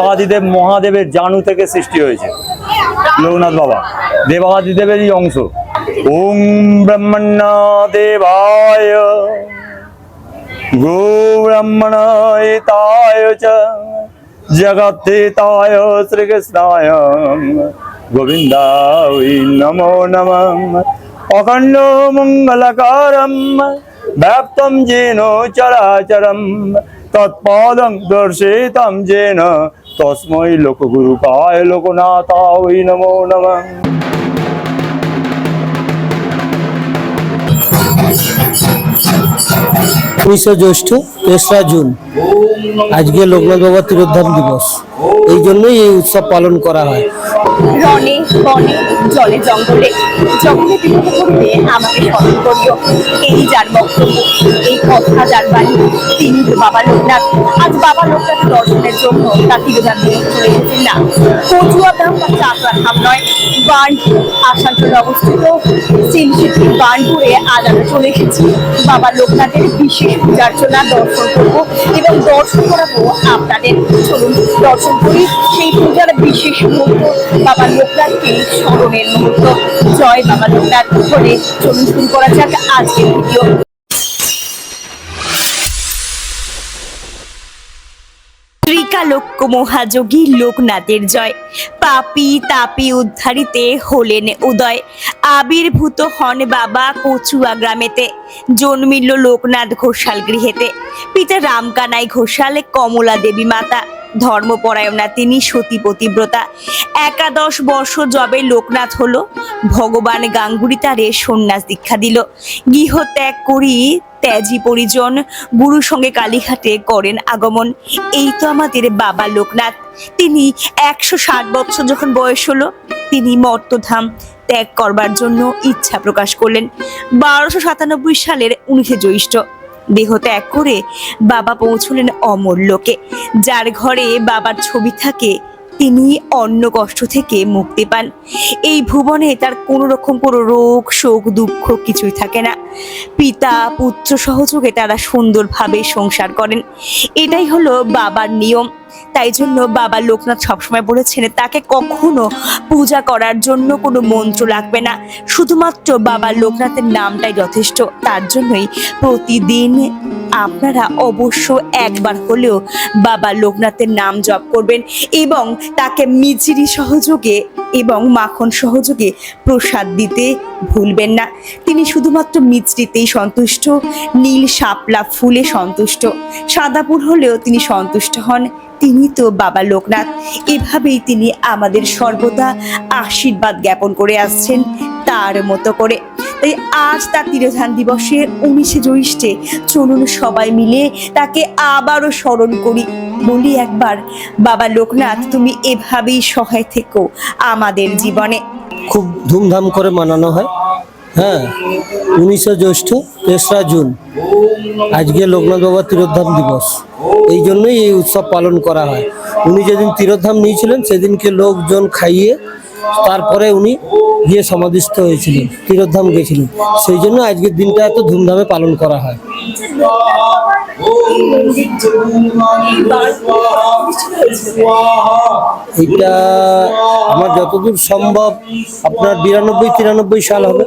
দেবাদিদেব মহাদেবের জানু থেকে সৃষ্টি হয়েছে লোকনাথ বাবা, দেবাদিদেবেরই অংশ। ওম ব্রহ্মণ্য দেবায় গো ব্রহ্মণায় চ জগদ্ধিতায় শ্রীকৃষ্ণায় গোবিন্দায় নমো নমঃ। অখণ্ড মঙ্গলকারম ব্যাপ্তম যেন চরাচরম তৎপদং দর্শিতম যেন তস্मै লোকগুরুপায় লোকনাথায় নমো নমঃ। 19 জ্যৈষ্ঠ 3রা জুন আজকে লোকনাথ বাবার তিরোধান দিবস। এই জন্যই এই উৎসব পালন করা হয়। রনে বনে জলে জঙ্গলে জঙ্গলে বিপদে পড়লে আমাকে স্মরণ করিও। এই যার বক্তব্য, এই কথা যার বাণী, তিনি তো বাবা লোকনাথ। আজ বাবা লোকনাথ দর্শনের জন্য তার তিরোধান দিবস চলে এসেছেন না কচুয়া গ্রাম বা চাকরা ধাম নয়, বার্নপুর আসানসোলে অবস্থিত সিলসিটি বার্নপুরে আজ আমরা চলে এসেছি বাবা লোকনাথের বিশেষ পূজার্চনা দর্শন করব এবং দর্শন করাবো আপনাদের। চলুন দর্শন করি সেই পূজার বিশেষ মুহূর্ত, বাবা লোকনাথকে স্মরণের মুহূর্ত। জয় বাবা লোকনাথ বলে চলুন শুরু করা যাক আজকের ভিডিও। ত্রিকালজ্ঞ মহাযোগী লোকনাথের জয়। পাপী তাপী উদ্ধারিতে হলেন উদয়। আবির্ভূত হন বাবা কচুয়া গ্রামেতে, জন্মিল লোকনাথ ঘোষাল গৃহেতে। পিতা রামকানাই ঘোষাল, কমলা দেবী মাতা। ধর্মপরায়ণা তিনি, সতী পতিব্রতা। 11 বর্ষ যবে লোকনাথ হলো, ভগবান গাঙ্গুলি তারে সন্ন্যাস দীক্ষা দিল। গৃহ ত্যাগ করি ত্যাজি পরিজন, গুরুর সঙ্গে কালীঘাটে করেন আগমন। এই তো আমাদের বাবা লোকনাথ। তিনি 160 বছর যখন বয়স হলো, তিনি মর্তধাম ত্যাগ করবার জন্য ইচ্ছা প্রকাশ করলেন। 1297 সালের 19 জ্যৈষ্ঠ দেহ ত্যাগ করে বাবা পৌঁছলেন অমর লোকে। যার ঘরে বাবার ছবি থাকে তিনি অন্য কষ্ট থেকে মুক্তি পান। এই ভুবনে তার কোনো রকম কোনো রোগ শোক দুঃখ কিছুই থাকে না। পিতা পুত্র সহযোগে তারা সুন্দরভাবে সংসার করেন। এটাই হলো বাবার নিয়ম। তাই জন্য বাবা লোকনাথ সবসময় বলেছেন তাকে কখনো পূজা করার জন্য কোনো মন্ত্র লাগবে না, শুধুমাত্র বাবা লোকনাথের নামটাই যথেষ্ট। তার জন্যই প্রতিদিন আপনারা অবশ্য একবার হলেও বাবা লোকনাথের নাম জপ করবেন এবং তাকে মিচিরি সহযোগে এবং মাখন সহযোগে প্রসাদ দিতে ভুলবেন না। তিনি শুধুমাত্র মিচড়িতেই সন্তুষ্ট, নীল শাপলা ফুলে সন্তুষ্ট, সাদা ফুল হলেও তিনি সন্তুষ্ট হন। তিনি তো বাবা লোকনাথ। এভাবেই তিনি আমাদের সর্বদা আশীর্বাদ জ্ঞাপন করে আসছেন তার মতো করে। তাই আজ তার তিরোধান দিবসে 19 জ্যৈষ্ঠে চলুন সবাই মিলে তাকে আবারও স্মরণ করি। বলি একবার, বাবা লোকনাথ তুমি এভাবেই সহায় থেকো আমাদের জীবনে। খুব ধুমধাম করে মানানো হয়। হ্যাঁ, 19 জ্যৈষ্ঠ 3রা জুন আজকে লোকনাথ বাবার তিরোধান দিবস। এই জন্যই এই উৎসব পালন করা হয়। উনি যেদিন তিরোধাম নিয়েছিলেন সেদিনকে লোকজন খাইয়ে তারপরে উনি গিয়ে সমাধিস্থ হয়েছিলেন, তিরোধাম গেছিলেন। সেই জন্য আজকের দিনটা এত ধুমধামে পালন করা হয়। এটা আমার যতদূর সম্ভব আপনার 92-93 সাল হবে।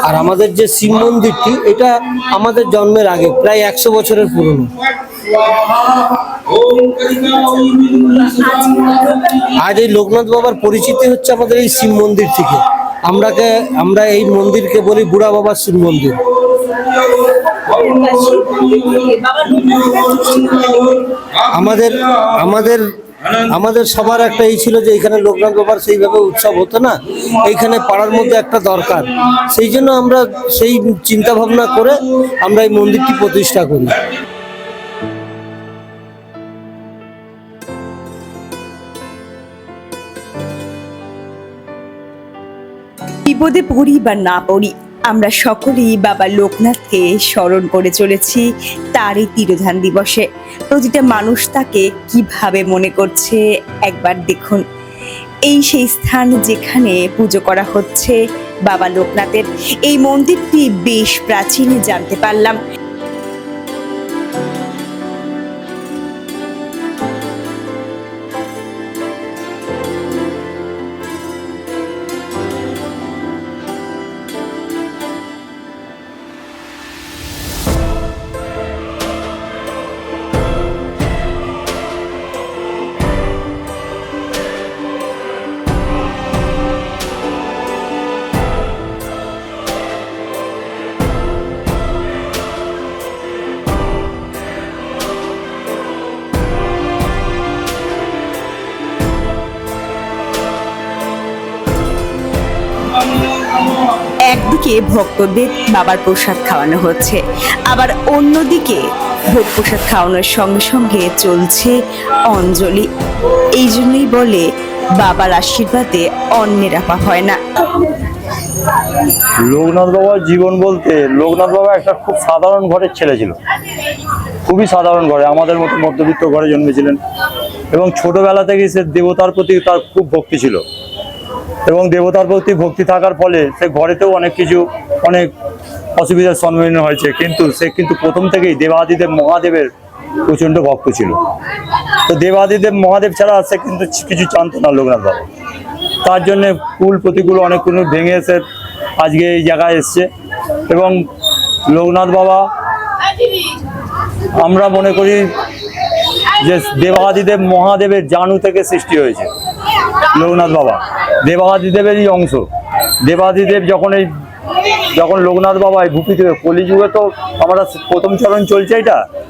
আর আমাদের যে শিব মন্দিরটি, এটা আমাদের জন্মের আগে, প্রায় 100 বছরের পুরনো। আজ এই লোকনাথ বাবার পরিচিতি হচ্ছে আমাদের এই শিব মন্দির থেকে। আমরা এই মন্দিরকে বলি বুড়া বাবার শিব মন্দির। আমাদের সবার একটা এই ছিল যে এখানে লোকনাথ বাবার সেইভাবে উৎসব হতো না, এইখানে পাড়ার মধ্যে একটা দরকার। সেই জন্য আমরা সেই চিন্তা ভাবনা করে আমরা এই মন্দিরটি প্রতিষ্ঠা করি। বিপদে পড়ি বা না পড়ি, আমরা সকলেই বাবা লোকনাথকে স্মরণ করে চলেছি তারই তিরোধান দিবসে। প্রতিটা মানুষ তাকে কিভাবে মনে করছে একবার দেখুন। এই সেই স্থান যেখানে পুজো করা হচ্ছে বাবা লোকনাথের। এই মন্দিরটি বেশ প্রাচীন জানতে পারলাম। একদিকে ভক্তদের বাবার প্রসাদ খাওয়ানো হচ্ছে, আবার অন্যদিকে ভোগ প্রসাদ খাওয়ানোর সঙ্গে সঙ্গে চলছে অঞ্জলি। এই জন্যই বলে বাবার আশীর্বাদে অন্যের অভাব হয় না। লোকনাথ বাবার জীবন বলতে, লোকনাথ বাবা একটা খুব সাধারণ ঘরের ছেলে ছিল, খুবই সাধারণ ঘরে, আমাদের মতো মধ্যবিত্ত ঘরে জন্মেছিলেন এবং ছোটবেলা থেকেই সে দেবতার প্রতি তার খুব ভক্তি ছিল এবং দেবতার প্রতি ভক্তি থাকার ফলে সে ঘরেতেও অনেক অসুবিধার সম্মুখীন হয়েছে, কিন্তু সে প্রথম থেকেই দেবাদিদেব মহাদেবের প্রচণ্ড ভক্ত ছিল। তো দেবাদিদেব মহাদেব ছাড়া সে কিন্তু কিছু জানতো না লোকনাথ বাবা। তার জন্যে কুল প্রতিকূল অনেক কোনো ভেঙে এসে আজকে এই জায়গায় এসছে। এবং লোকনাথ বাবা আমরা মনে করি যে দেবাদিদেব মহাদেবের জানু থেকে সৃষ্টি হয়েছে লোকনাথ বাবা, দেবাদিদেবেরই অংশ। দেবাদিদেব যখন লোকনাথ বাবা এই ভূপিতে, কলিযুগে তো আমরা প্রথম চরণ চলছে,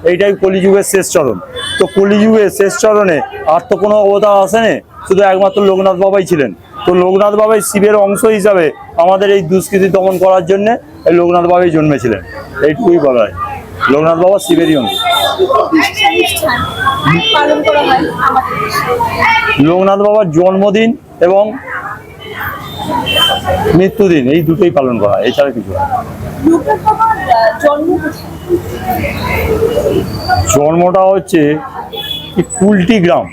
এইটাই কলিযুগের শেষ চরণ। তো কলিযুগের শেষ চরণে আর তো কোনো অবতার আসেনি, শুধু একমাত্র লোকনাথ বাবাই ছিলেন। তো লোকনাথ বাবাই শিবের অংশ হিসাবে আমাদের এই দুষ্কৃতি দমন করার জন্য এই লোকনাথ বাবাই জন্মেছিলেন, এইটুকুই বলা হয়। লোকনাথ বাবা শিবেরই অংশ। লোকনাথ বাবার জন্মদিন এবং মৃত্যুদিন এই দুটোই পালন করা হয়, এছাড়া কিছু হয়। জন্মটা হচ্ছে কুলটি গ্রাম।